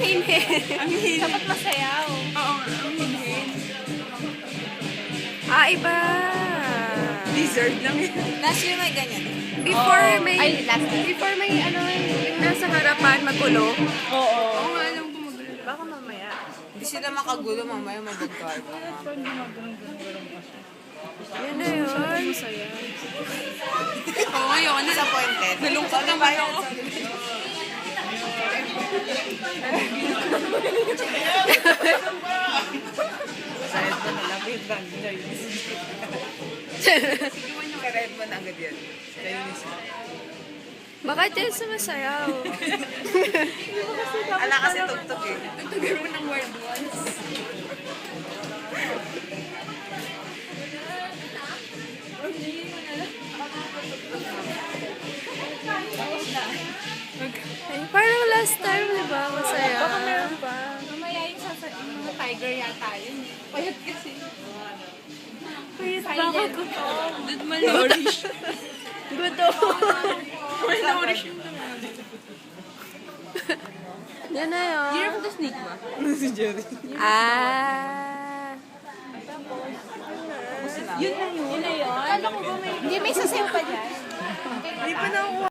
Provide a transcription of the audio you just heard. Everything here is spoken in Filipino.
hinhin. Ang hinhin. Dapat masayaw. Oo, ang hinhin. Ah, iba. Lizard lang yun. Last year may ganyan. Before Oo. may, Ay, last year. before may ano, yung nasa harapan, magulo. Oo. Oo nga, alam ko magulo. Baka mamaya. Hindi sila makagulo, mamaya mabagkar. Yun na yun. Oo, ayoko na. Disappointed. Nalungkot naman ako. Red mo na lang, yung bang Red mo na agad yan. Bakit yan sumasayaw? Ala kasi tugtog eh. Tugtugan mo ng word once. Ay, parang last time, di ba? Masaya. Baka meron pa. Mamaya yung mga tiger yata yun. Payat kasi. Bakit gutom? Did malnourished. Gutom. Malnourished yung Yan na yun. Year of the Snake ba? Si Jerry. Ah. Yun na yun. Yun na yun. Hindi may sasayaw pa dyan. Hindi pa na ako